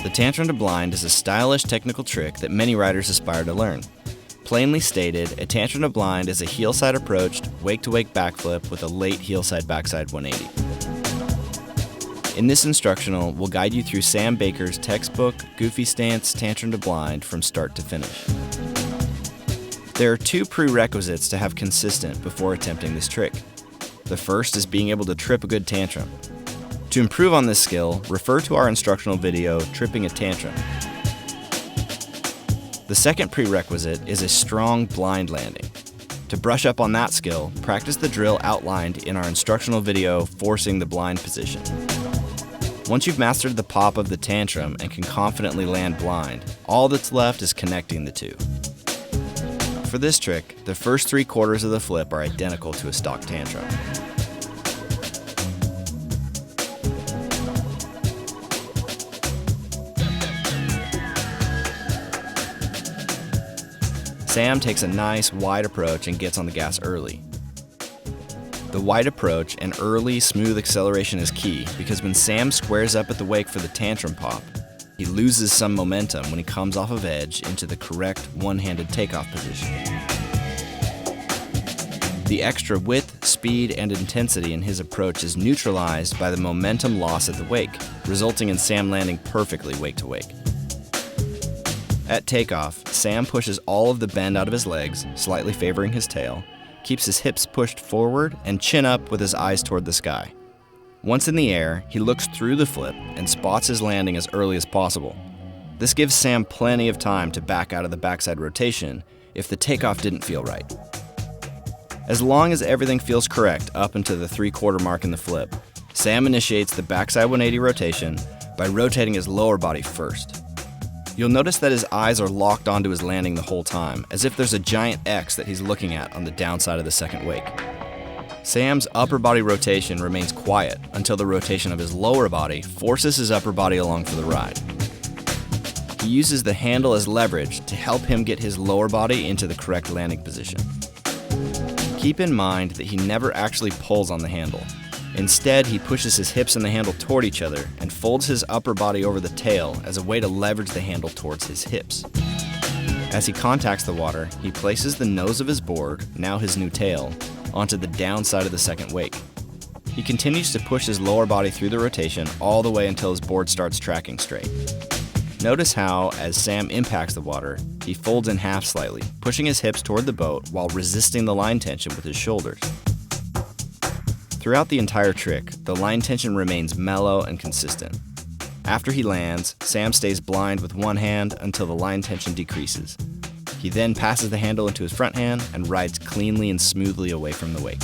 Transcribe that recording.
The Tantrum to blind is a stylish technical trick that many riders aspire to learn. Plainly stated, a Tantrum to blind is a heel-side approached, wake-to-wake backflip with a late heel-side backside 180. In this instructional, we'll guide you through Sam Baker's textbook Goofy Stance Tantrum to blind from start to finish. There are two prerequisites to have consistent before attempting this trick. The first is being able to trip a good tantrum. To improve on this skill, refer to our instructional video, Tripping a Tantrum. The second prerequisite is a strong blind landing. To brush up on that skill, practice the drill outlined in our instructional video, Forcing the Blind Position. Once you've mastered the pop of the tantrum and can confidently land blind, all that's left is connecting the two. For this trick, the first 3/4 of the flip are identical to a stock tantrum. Sam takes a nice wide approach and gets on the gas early. The wide approach and early, smooth acceleration is key because when Sam squares up at the wake for the tantrum pop, he loses some momentum when he comes off of edge into the correct one-handed takeoff position. The extra width, speed, and intensity in his approach is neutralized by the momentum loss at the wake, resulting in Sam landing perfectly wake-to-wake. At takeoff, Sam pushes all of the bend out of his legs, slightly favoring his tail, keeps his hips pushed forward, and chin up with his eyes toward the sky. Once in the air, he looks through the flip and spots his landing as early as possible. This gives Sam plenty of time to back out of the backside rotation if the takeoff didn't feel right. As long as everything feels correct up until the 3/4 mark in the flip, Sam initiates the backside 180 rotation by rotating his lower body first. You'll notice that his eyes are locked onto his landing the whole time, as if there's a giant X that he's looking at on the downside of the second wake. Sam's upper body rotation remains quiet until the rotation of his lower body forces his upper body along for the ride. He uses the handle as leverage to help him get his lower body into the correct landing position. Keep in mind that he never actually pulls on the handle. Instead, he pushes his hips and the handle toward each other and folds his upper body over the tail as a way to leverage the handle towards his hips. As he contacts the water, he places the nose of his board, now his new tail, onto the downside of the second wake. He continues to push his lower body through the rotation all the way until his board starts tracking straight. Notice how, as Sam impacts the water, he folds in half slightly, pushing his hips toward the boat while resisting the line tension with his shoulders. Throughout the entire trick, the line tension remains mellow and consistent. After he lands, Sam stays blind with one hand until the line tension decreases. He then passes the handle into his front hand and rides cleanly and smoothly away from the wake.